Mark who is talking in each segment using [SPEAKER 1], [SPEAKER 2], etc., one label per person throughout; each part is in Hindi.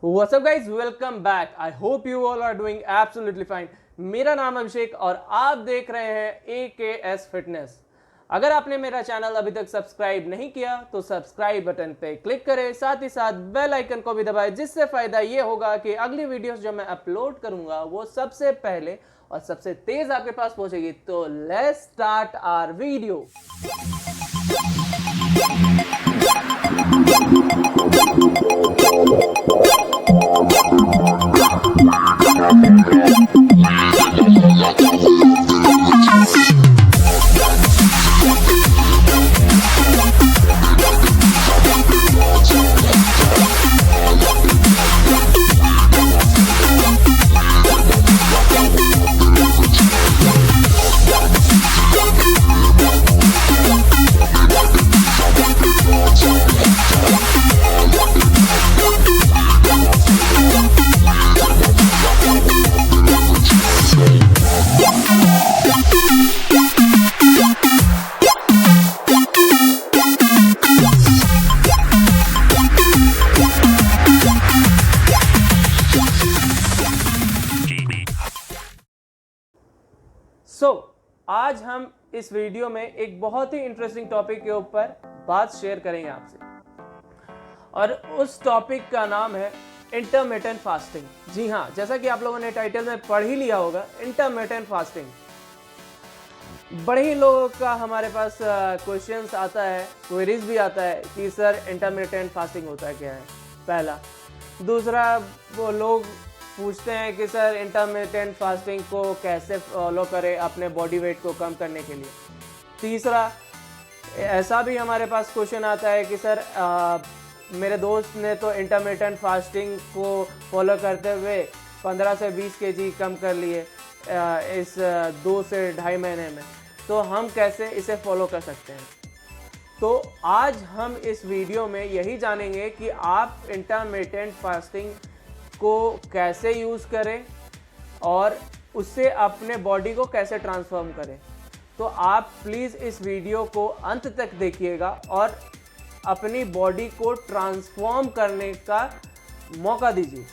[SPEAKER 1] What's up guys, welcome back. I hope you all are doing absolutely fine. मेरा नाम अभिषेक और आप देख रहे हैं AKS फिटनेस। अगर आपने मेरा चैनल अभी तक सब्सक्राइब नहीं किया तो सब्सक्राइब बटन पे क्लिक करें, साथ ही साथ बेल आइकन को भी दबाएं, जिससे फायदा ये होगा कि अगली वीडियोस जो मैं अपलोड करूंगा वो सबसे पहले और सबसे तेज आपके पास पहुंचेगी। तो लेट्स स्टार्ट आवर वीडियो। आज हम इस वीडियो में एक बहुत ही इंटरेस्टिंग टॉपिक के ऊपर बात शेयर करेंगे आपसे, और उस टॉपिक का नाम है इंटरमिटेंट फास्टिंग। जी हाँ, जैसा कि आप लोगों ने टाइटल में पढ़ ही लिया होगा, इंटरमिटेंट फास्टिंग। बड़े ही लोगों का हमारे पास क्वेश्चंस आता है, क्वेरीज भी आता है कि सर इंटरमिटेंट फास्टिंग होता क्या है, पहला। दूसरा, वो लोग पूछते हैं कि सर इंटरमिटेंट फास्टिंग को कैसे फॉलो करें अपने बॉडी वेट को कम करने के लिए। तीसरा, ऐसा भी हमारे पास क्वेश्चन आता है कि सर मेरे दोस्त ने तो इंटरमिटेंट फास्टिंग को फॉलो करते हुए 15 से 20 केजी कम कर लिए इस 2 से 2.5 महीने में, तो हम कैसे इसे फॉलो कर सकते हैं। तो आज हम इस वीडियो में यही जानेंगे कि आप इंटरमिटेंट फास्टिंग को कैसे यूज़ करें और उससे अपने बॉडी को कैसे ट्रांसफॉर्म करें। तो आप प्लीज़ इस वीडियो को अंत तक देखिएगा और अपनी बॉडी को ट्रांसफॉर्म करने का मौका दीजिए।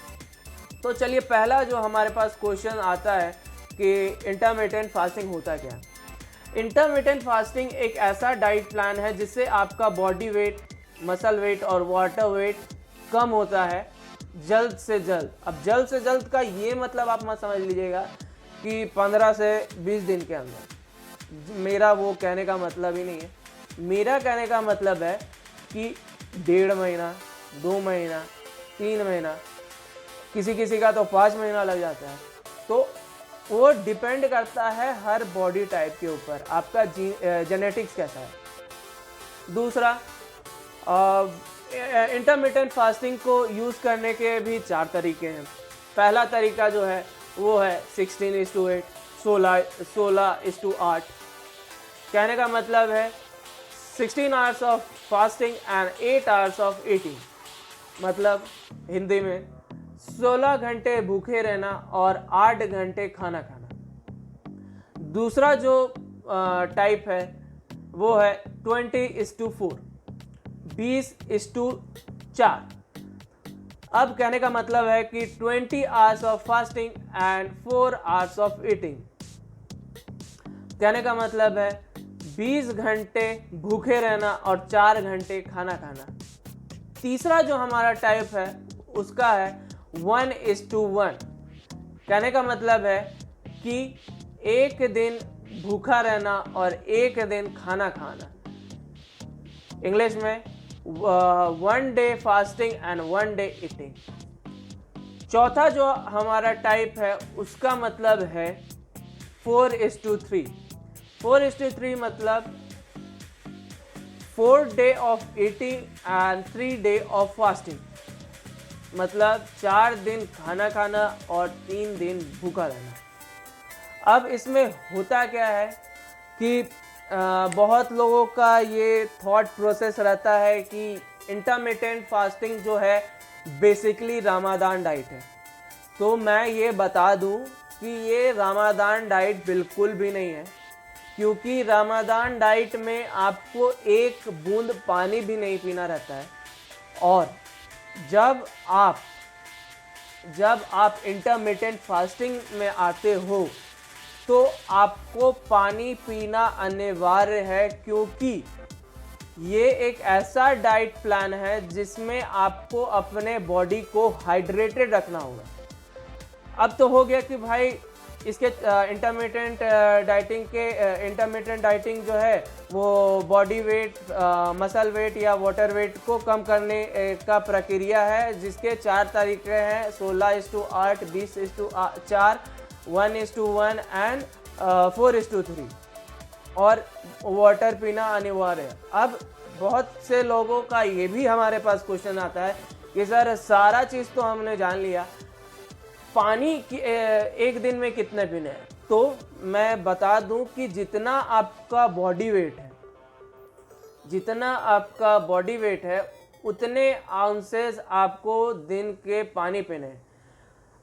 [SPEAKER 1] तो चलिए, पहला जो हमारे पास क्वेश्चन आता है कि इंटरमिटेंट फास्टिंग होता क्या है। इंटरमिटेंट फास्टिंग एक ऐसा डाइट प्लान है जिससे आपका बॉडी वेट, मसल वेट और वाटर वेट कम होता है जल्द से जल्द। अब जल्द से जल्द का ये मतलब आप मत समझ लीजिएगा कि 15 से 20 दिन के अंदर। मेरा वो कहने का मतलब ही नहीं है। मेरा कहने का मतलब है कि 1.5 महीना, 2 महीना, 3 महीना, किसी का तो 5 महीना लग जाता है। तो वो डिपेंड करता है हर बॉडी टाइप के ऊपर, आपका जेनेटिक्स कैसा है। दूसरा, इंटरमिटेंट फास्टिंग को यूज़ करने के भी 4 तरीके हैं। पहला तरीका जो है वो है 16:8, 16:8। कहने का मतलब है 16 hours of fasting and 8 hours of eating. मतलब हिंदी में 16 घंटे भूखे रहना और 8 घंटे खाना खाना। दूसरा जो टाइप है वो है 20:4, 20:4। अब कहने का मतलब है कि 20 hours of fasting and 4 hours of eating. कहने का मतलब है 20 घंटे भूखे रहना और 4 घंटे खाना खाना। तीसरा जो हमारा टाइप है उसका है 1:1। कहने का मतलब है कि 1 दिन भूखा रहना और 1 दिन खाना खाना। इंग्लिश में 1 day fasting and 1 day eating. चौथा जो हमारा टाइप है उसका मतलब है 4:3। 4:3 मतलब 4 day of eating and 3 day of fasting. मतलब 4 दिन खाना खाना और 3 दिन भूखा रहना। अब इसमें होता क्या है कि बहुत लोगों का ये थॉट प्रोसेस रहता है कि इंटरमिटेंट फास्टिंग जो है बेसिकली रमादान डाइट है। तो मैं ये बता दूं कि ये रमादान डाइट बिल्कुल भी नहीं है, क्योंकि रमादान डाइट में आपको एक बूंद पानी भी नहीं पीना रहता है। और जब आप जब आप इंटरमिटेंट फास्टिंग में आते हो तो आपको पानी पीना अनिवार्य है, क्योंकि ये एक ऐसा डाइट प्लान है जिसमें आपको अपने बॉडी को हाइड्रेटेड रखना होगा। अब तो हो गया कि भाई इसके इंटरमिटेंट डाइटिंग जो है वो बॉडी वेट, मसल वेट या वाटर वेट को कम करने का प्रक्रिया है, जिसके 4 तरीके हैं: 16:8, 20:4, 1:1 एंड 4:3, और वाटर पीना अनिवार्य है। अब बहुत से लोगों का ये भी हमारे पास क्वेश्चन आता है कि सर सारा चीज़ तो हमने जान लिया, पानी एक दिन में कितने पीने हैं? तो मैं बता दूं कि जितना आपका बॉडी वेट है उतने आउंसेस आपको दिन के पानी पीने हैं।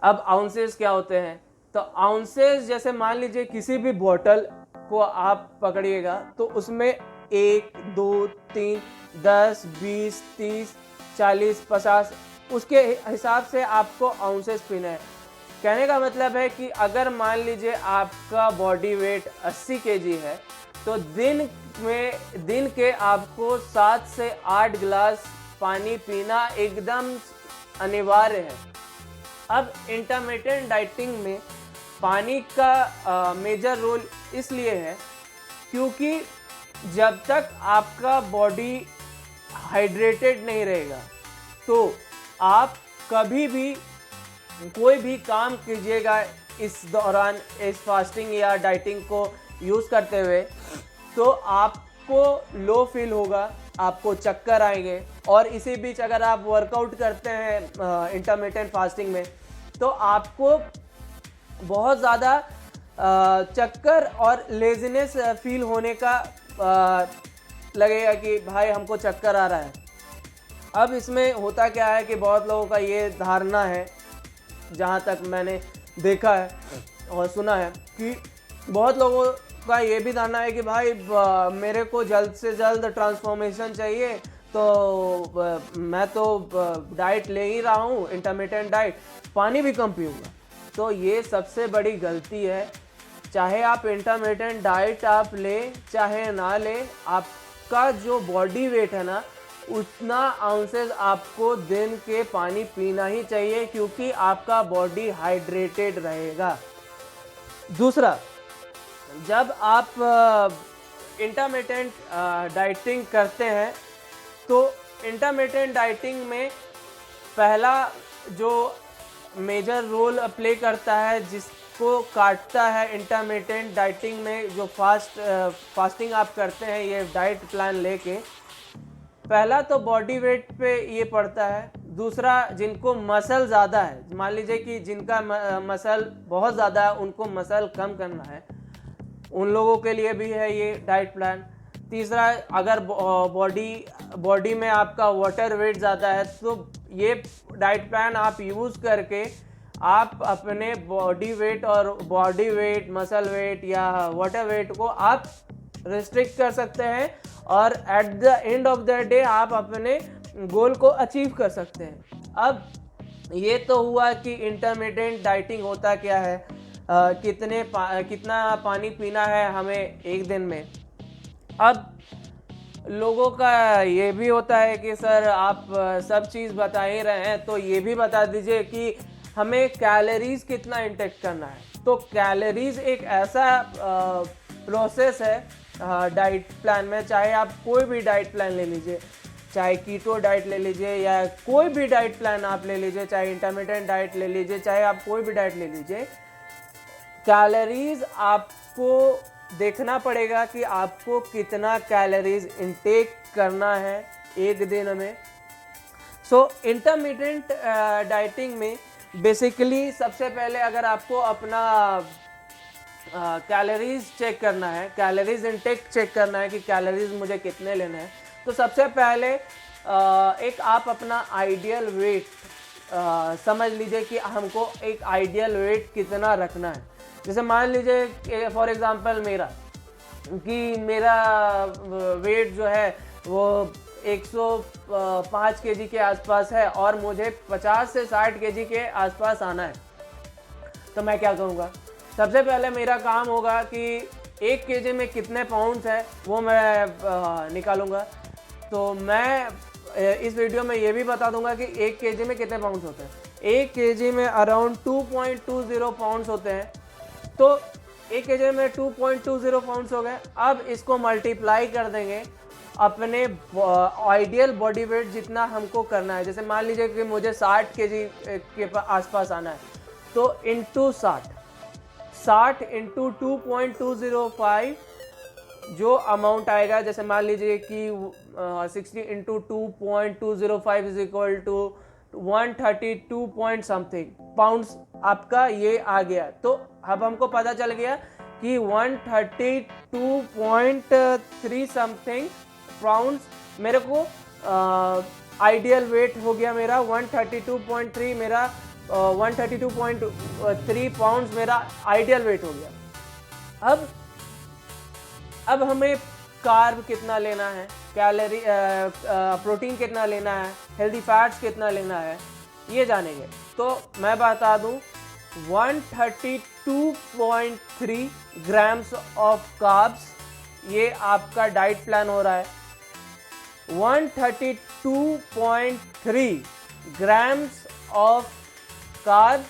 [SPEAKER 1] अब आउंसेस क्या होते हैं? तो आउंसेस जैसे मान लीजिए किसी भी बोतल को आप पकड़िएगा तो उसमें 1, 2, 3, 10, 20, 30, 40, 50 उसके हिसाब से आपको आउंसेस पीना है। कहने का मतलब है कि अगर मान लीजिए आपका बॉडी वेट 80 kg है तो दिन के आपको 7 से 8 गिलास पानी पीना एकदम अनिवार्य है। अब इंटरमिटेंट डाइटिंग में पानी का मेजर रोल इसलिए है क्योंकि जब तक आपका बॉडी हाइड्रेटेड नहीं रहेगा तो आप कभी भी कोई भी काम कीजिएगा इस दौरान, इस फास्टिंग या डाइटिंग को यूज़ करते हुए, तो आपको लो फील होगा, आपको चक्कर आएंगे। और इसी बीच अगर आप वर्कआउट करते हैं इंटरमिटेंट फास्टिंग में तो आपको बहुत ज़्यादा चक्कर और लेज़ीनेस फील होने का लगेगा कि भाई हमको चक्कर आ रहा है। अब इसमें होता क्या है कि बहुत लोगों का ये धारणा है, जहाँ तक मैंने देखा है और सुना है, कि बहुत लोगों का ये भी धारणा है कि भाई मेरे को जल्द से जल्द ट्रांसफॉर्मेशन चाहिए, तो मैं तो डाइट ले ही रहा हूँ, इंटरमिटेंट डाइट, पानी भी कम पीऊँगा। तो ये सबसे बड़ी गलती है। चाहे आप इंटरमिटेंट डाइट आप ले चाहे ना ले, आपका जो बॉडी वेट है ना उतना आउंसेस आपको दिन के पानी पीना ही चाहिए, क्योंकि आपका बॉडी हाइड्रेटेड रहेगा। दूसरा, जब आप इंटरमिटेंट डाइटिंग करते हैं तो इंटरमिटेंट डाइटिंग में पहला जो मेजर रोल प्ले करता है, जिसको काटता है इंटरमिटेंट डाइटिंग में, जो फास्टिंग आप करते हैं ये डाइट प्लान लेके, पहला तो बॉडी वेट पे ये पड़ता है। दूसरा, जिनको मसल ज़्यादा है, मान लीजिए कि जिनका मसल बहुत ज़्यादा है, उनको मसल कम करना है, उन लोगों के लिए भी है ये डाइट प्लान। तीसरा, अगर बॉडी में आपका वाटर वेट ज़्यादा है तो ये डाइट प्लान आप यूज़ करके आप अपने बॉडी वेट, मसल वेट या वाटर वेट को आप रिस्ट्रिक्ट कर सकते हैं और at the end of the day आप अपने गोल को अचीव कर सकते हैं। अब ये तो हुआ कि इंटरमिटेंट डाइटिंग होता क्या है, कितना पानी पीना है हमें एक दिन में। अब लोगों का ये भी होता है कि सर आप सब चीज़ बता ही रहे हैं तो ये भी बता दीजिए कि हमें कैलोरीज कितना इंटेक करना है। तो कैलोरीज एक ऐसा प्रोसेस है डाइट प्लान में, चाहे आप कोई भी डाइट प्लान ले लीजिए, चाहे कीटो डाइट ले लीजिए या कोई भी डाइट प्लान आप ले लीजिए, चाहे इंटरमिटेंट डाइट ले लीजिए, चाहे आप कोई भी डाइट ले लीजिए, कैलोरीज आपको देखना पड़ेगा कि आपको कितना कैलोरीज इंटेक करना है एक दिन में। सो इंटरमिटेंट डाइटिंग में बेसिकली सबसे पहले अगर आपको अपना कैलोरीज चेक करना है, कैलोरीज इंटेक चेक करना है कि कैलोरीज मुझे कितने लेने हैं, तो सबसे पहले एक आप अपना आइडियल वेट समझ लीजिए कि हमको एक आइडियल वेट कितना रखना है। जैसे मान लीजिए फॉर एग्जांपल मेरा वेट जो है वो 105 केजी के आसपास है और मुझे 50 से 60 केजी के आसपास आना है, तो मैं क्या करूँगा? सबसे पहले मेरा काम होगा कि 1 केजी में कितने पाउंड्स है वो मैं निकालूंगा। तो मैं इस वीडियो में ये भी बता दूंगा कि 1 केजी में कितने पाउंड्स होते हैं। 1 केजी में अराउंड 2.20 पाउंड्स होते हैं। तो 1 केजी में 2.20 पाउंड्स हो गए। अब इसको मल्टीप्लाई कर देंगे अपने आइडियल बॉडी वेट जितना हमको करना है। जैसे मान लीजिए कि मुझे 60 केजी के आसपास आना है, तो इंटू 60 इंटू 2.205 जो अमाउंट आएगा, जैसे मान लीजिए कि 60 into 2.205 is equal to 132 point something pounds आपका ये आ गया। तो अब हमको पता चल गया कि 132.3 समथिंग पाउंड्स मेरे को आइडियल वेट हो गया मेरा। 132.3 मेरा 132.3 पाउंड्स मेरा आइडियल वेट हो गया। अब हमें कार्ब कितना लेना है, कैलोरी प्रोटीन कितना लेना है, हेल्दी फैट्स कितना लेना है, ये जानेंगे। तो मैं बता दूं 132.3 ग्राम्स ऑफ कार्ब्स ये आपका डाइट प्लान हो रहा है। 132.3 grams of carbs,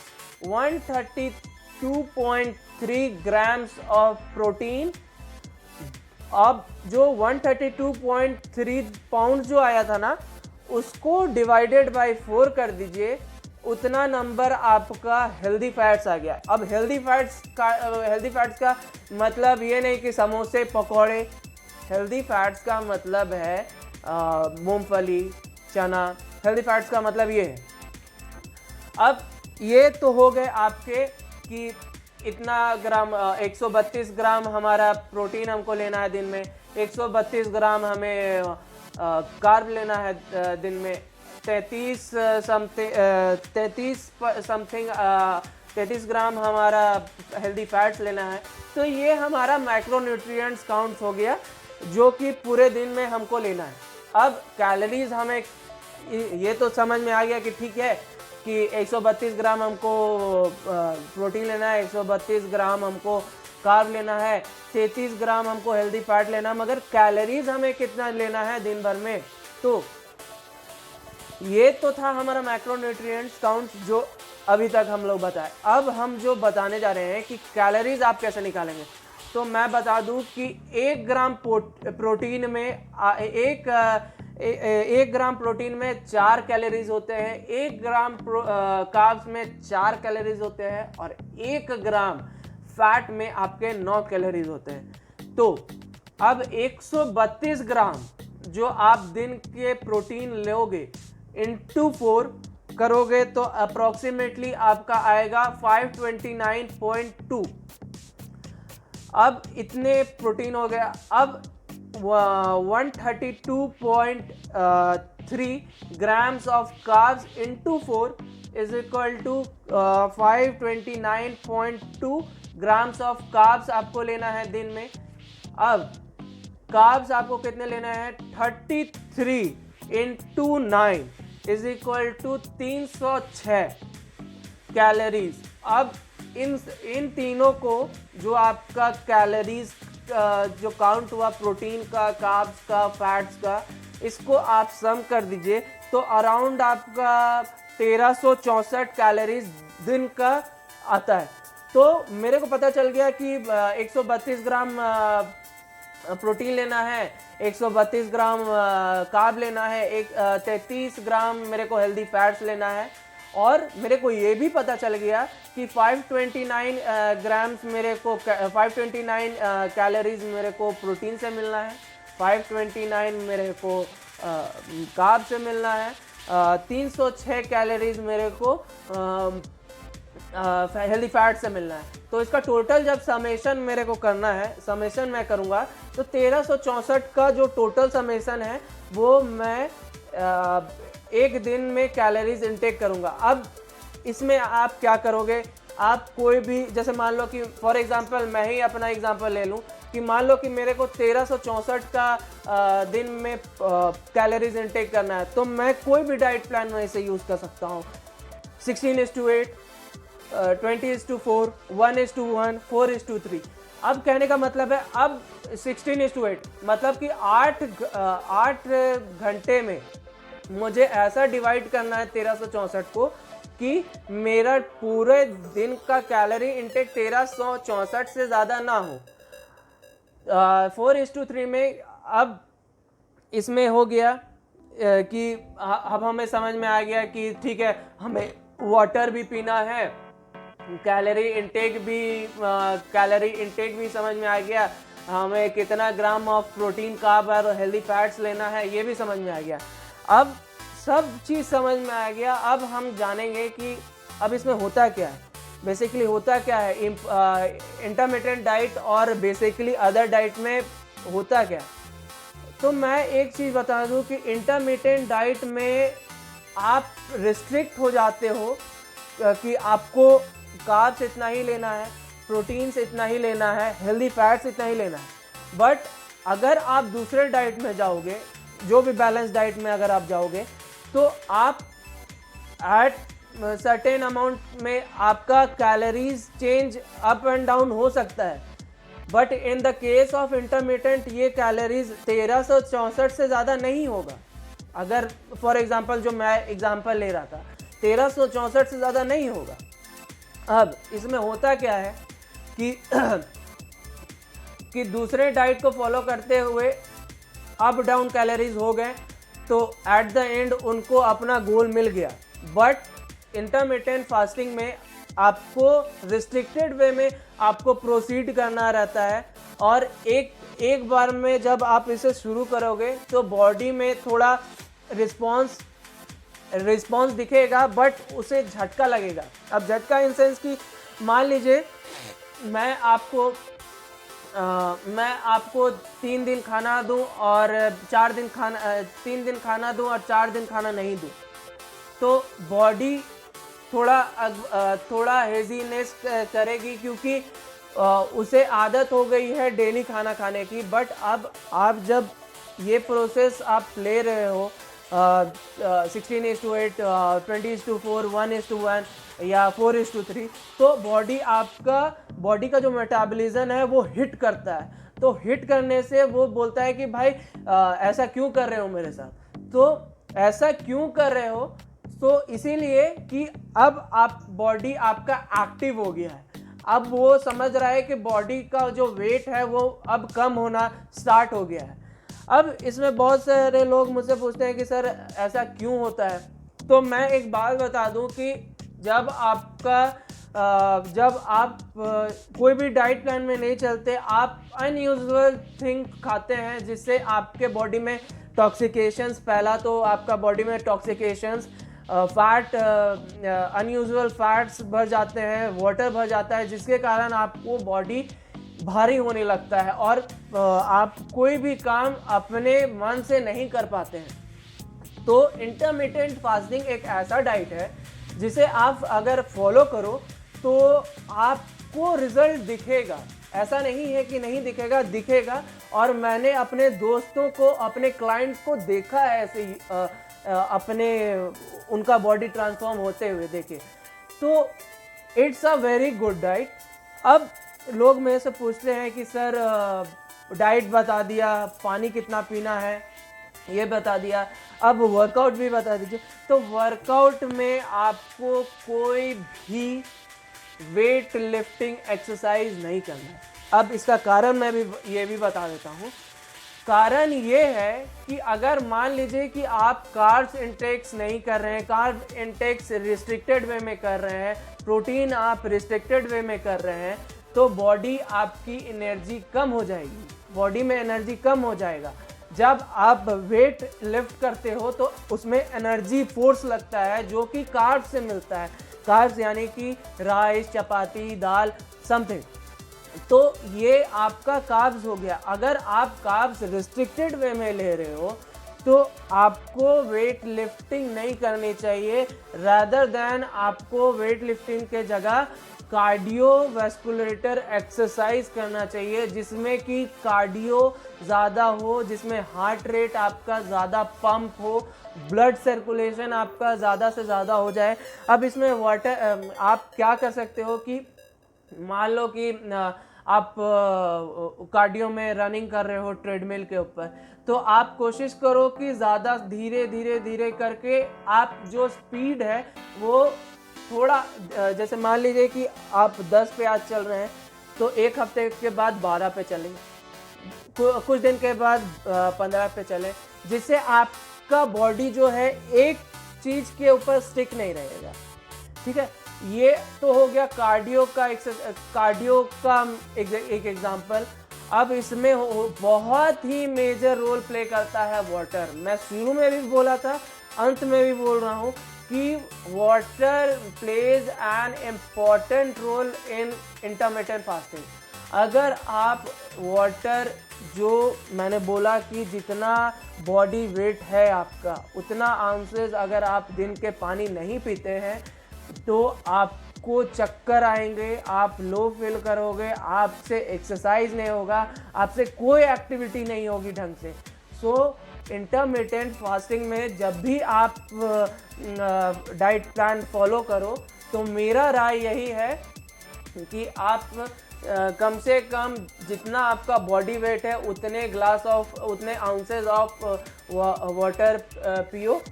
[SPEAKER 1] 132.3 grams of protein. अब जो 132.3 पाउंड जो आया था ना, उसको डिवाइडेड बाय 4 कर दीजिए, उतना नंबर आपका हेल्दी फैट्स आ गया। अब हेल्दी फैट्स का मतलब ये नहीं कि समोसे पकौड़े। हेल्दी फैट्स का मतलब है मूंगफली, चना। हेल्दी फैट्स का मतलब ये है। अब ये तो हो गए आपके कि इतना ग्राम 132 ग्राम हमारा प्रोटीन हमको लेना है दिन में, 132 ग्राम हमें कार्ब लेना है दिन में, 33 ग्राम हमारा हेल्दी फैट्स लेना है। तो ये हमारा मैक्रोन्यूट्रिएंट्स काउंट्स हो गया जो कि पूरे दिन में हमको लेना है। अब कैलोरीज हमें ये तो समझ में आ गया कि ठीक है कि 132 ग्राम हमको प्रोटीन लेना है, 132 ग्राम हमको कार्ब लेना है, 33 ग्राम हमको हेल्दी फैट लेना है, मगर कैलोरीज हमें कितना लेना है दिन भर में। तो ये तो था हमारा मैक्रोन्यूट्रिएंट्स काउंट जो अभी तक हम लोग बताए। अब हम जो बताने जा रहे हैं कि कैलोरीज आप कैसे निकालेंगे। तो मैं बता दूं कि 1 ग्राम प्रोटीन में 1 ग्राम प्रोटीन में 4 कैलोरीज होते हैं, 1 ग्राम कार्ब्स में 4 कैलोरीज होते हैं और 1 ग्राम फैट में आपके 9 कैलोरीज होते हैं। तो अब 132 ग्राम जो आप दिन के प्रोटीन लोगे इंटू 4 करोगे तो अप्रोक्सीमेटली आपका आएगा 529.2। अब इतने प्रोटीन हो गया। अब 132.3 grams of carbs into 4 is equal to 529.2 grams of carbs आपको लेना है दिन में। अब कार्ब्स आपको कितने लेना है, 33 into 9 is equal to 306 calories. अब इन तीनों को जो आपका कैलोरीज जो काउंट हुआ प्रोटीन का, कार्ब्स का, फैट्स का, इसको आप सम कर दीजिए तो अराउंड आपका 1364 कैलोरीज दिन का आता है। तो मेरे को पता चल गया कि 132 ग्राम प्रोटीन लेना है, 132 ग्राम कार्ब लेना है, 33 ग्राम मेरे को हेल्दी फैट्स लेना है। और मेरे को ये भी पता चल गया कि 529 ग्राम्स मेरे को 529 कैलोरीज मेरे को प्रोटीन से मिलना है, 529 मेरे को कार्ब से मिलना है, 306 कैलोरीज मेरे को हेल्दी फैट से मिलना है। तो इसका टोटल जब समेशन मेरे को करना है, समेशन मैं करूँगा तो 1364 का जो टोटल समेशन है वो मैं एक दिन में कैलोरीज इनटेक करूँगा। अब इसमें आप क्या करोगे, आप कोई भी, जैसे मान लो कि फॉर एग्जांपल मैं ही अपना एग्जांपल ले लूँ कि मान लो कि मेरे को 1364 का दिन में कैलोरीज इनटेक करना है, तो मैं कोई भी डाइट प्लान में इसे यूज़ कर सकता हूँ। 16:8, 20:4, 1:1, 4:3। अब कहने का मतलब है, अब 16:8 मतलब कि 8 घंटे में मुझे ऐसा डिवाइड करना है 1364 को कि मेरा पूरे दिन का कैलोरी इंटेक 1364 से ज़्यादा ना हो। 4:3 में अब इसमें हो गया कि अब हमें समझ में आ गया कि ठीक है, हमें वाटर भी पीना है, कैलोरी इंटेक भी समझ में आ गया, हमें कितना ग्राम ऑफ प्रोटीन, कार्ब और हेल्दी फैट्स लेना है ये भी समझ में आ गया। अब सब चीज़ समझ में आ गया। अब हम जानेंगे कि अब इसमें होता क्या है, बेसिकली होता क्या है इंटरमिटेंट डाइट और बेसिकली अदर डाइट में होता क्या। तो मैं एक चीज़ बता दूं कि इंटरमिटेंट डाइट में आप रिस्ट्रिक्ट हो जाते हो कि आपको कार्ब्स इतना ही लेना है, प्रोटीन्स इतना ही लेना है, हेल्दी फैट्स इतना ही लेना है। बट अगर आप दूसरे डाइट में जाओगे, जो भी बैलेंस डाइट में अगर आप जाओगे, तो आप एट सर्टेन अमाउंट में आपका calories change up and down हो सकता है। But in the case of intermittent ये कैलोरीज 1364 से ज़्यादा नहीं होगा। अगर फॉर एग्जांपल जो मैं एग्जांपल ले रहा था, 1364 से ज़्यादा नहीं होगा। अब इसमें होता क्या है कि कि दूसरे डाइट को फॉलो करते हुए अप डाउन कैलोरीज हो गए, तो एट द एंड उनको अपना गोल मिल गया। बट इंटरमिटेंट फास्टिंग में आपको रिस्ट्रिक्टेड वे में आपको प्रोसीड करना रहता है, और एक बार में जब आप इसे शुरू करोगे तो बॉडी में थोड़ा रिस्पॉन्स दिखेगा, बट उसे झटका लगेगा। अब झटका इन सेंस कि मान लीजिए मैं आपको 3 दिन खाना दूं और 4 दिन खाना 3 दिन खाना दूं और 4 दिन खाना नहीं दूं, तो बॉडी थोड़ा हेजीनेस करेगी, क्योंकि उसे आदत हो गई है डेली खाना खाने की। बट अब आप जब ये प्रोसेस आप ले रहे हो 16:8, 20:4, 1:1 या 4:3, तो बॉडी का जो मेटाबॉलिज्म है वो हिट करता है। तो हिट करने से वो बोलता है कि भाई ऐसा क्यों कर रहे हो मेरे साथ। तो ऐसा क्यों कर रहे हो, तो इसीलिए कि अब बॉडी आपका एक्टिव हो गया है। अब वो समझ रहा है कि बॉडी का जो वेट है वो अब कम होना स्टार्ट हो गया है। अब इसमें बहुत सारे लोग मुझसे पूछते हैं कि सर ऐसा क्यों होता है। तो मैं एक बात बता दूं कि जब आप कोई भी डाइट प्लान में नहीं चलते, आप अनयूजुअल थिंग खाते हैं जिससे आपके बॉडी में टॉक्सिकेशंस, पहला तो आपका बॉडी में टॉक्सिकेशंस, फैट, अनयूजुअल फैट्स भर जाते हैं, वाटर भर जाता है, जिसके कारण आपको बॉडी भारी होने लगता है और आप कोई भी काम अपने मन से नहीं कर पाते हैं। तो इंटरमिटेंट फास्टिंग एक ऐसा डाइट है जिसे आप अगर फॉलो करो तो आपको रिजल्ट दिखेगा। ऐसा नहीं है कि नहीं दिखेगा, दिखेगा। और मैंने अपने दोस्तों को, अपने क्लाइंट्स को देखा है ऐसे ही उनका बॉडी ट्रांसफॉर्म होते हुए देखे। तो it's a very good diet. अब लोग मेरे से पूछते हैं कि सर डाइट बता दिया, पानी कितना पीना है ये बता दिया, अब वर्कआउट भी बता दीजिए। तो वर्कआउट में आपको कोई भी वेट लिफ्टिंग एक्सरसाइज नहीं करना है। अब इसका कारण मैं ये भी बता देता हूँ। कारण ये है कि अगर मान लीजिए कि आप कार्ब्स इंटेक्स नहीं कर रहे हैं, कार्ब इंटेक्स रिस्ट्रिक्टेड वे में कर रहे हैं, प्रोटीन आप रिस्ट्रिक्टेड वे में कर रहे हैं, तो बॉडी आपकी एनर्जी कम हो जाएगी, बॉडी में एनर्जी कम हो जाएगा। जब आप वेट लिफ्ट करते हो तो उसमें एनर्जी फोर्स लगता है जो कि कार्ब्स से मिलता है। कार्ब्स यानी कि राइस, चपाती, दाल, समथिंग। तो ये आपका कार्ब्स हो गया। अगर आप कार्ब्स रिस्ट्रिक्टेड वे में ले रहे हो तो आपको वेट लिफ्टिंग नहीं करनी चाहिए। रादर देन आपको वेट लिफ्टिंग के जगह कार्डियोवैस्कुलेटर एक्सरसाइज करना चाहिए, जिसमें कि कार्डियो ज़्यादा हो, जिसमें हार्ट रेट आपका ज़्यादा पंप हो, ब्लड सर्कुलेशन आपका ज़्यादा से ज़्यादा हो जाए। अब इसमें वाटर आप क्या कर सकते हो कि मान लो कि आप कार्डियो में रनिंग कर रहे हो ट्रेडमिल के ऊपर, तो आप कोशिश करो कि ज़्यादा धीरे धीरे धीरे करके आप जो स्पीड है वो थोड़ा जैसे मान लीजिए कि आप 10 पे आज चल रहे हैं, तो एक हफ्ते के बाद 12 पे चलें, कुछ दिन के बाद 15 पे चलें, जिससे आपका बॉडी जो है एक चीज़ के ऊपर स्टिक नहीं रहेगा। ठीक है, ये तो हो गया कार्डियो का एक एग्जांपल। अब इसमें बहुत ही मेजर रोल प्ले करता है वाटर। मैं शुरू में भी बोला था, अंत में भी बोल रहा हूँ कि water plays an important role in intermittent fasting. अगर आप वाटर, जो मैंने बोला कि जितना बॉडी वेट है आपका उतना आउंसेस अगर आप दिन के पानी नहीं पीते हैं, तो आपको चक्कर आएंगे, आप लो फील करोगे, आपसे एक्सरसाइज नहीं होगा, आपसे कोई एक्टिविटी नहीं होगी ढंग से। सो इंटरमिटेंट फास्टिंग में जब भी आप डाइट प्लान फॉलो करो, तो मेरा राय यही है कि आप कम से कम जितना आपका बॉडी वेट है उतने आउंसेस ऑफ वाटर पियो।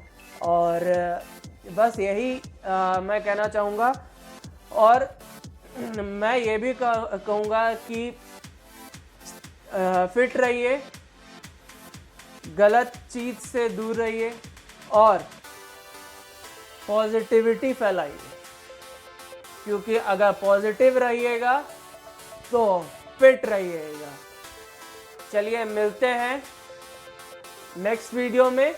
[SPEAKER 1] और बस यही मैं कहना चाहूँगा। और मैं ये भी कहूँगा कि फिट रहिए, गलत चीज से दूर रहिए और पॉजिटिविटी फैलाइए, क्योंकि अगर पॉजिटिव रहिएगा तो फिट रहिएगा। चलिए मिलते हैं नेक्स्ट वीडियो में।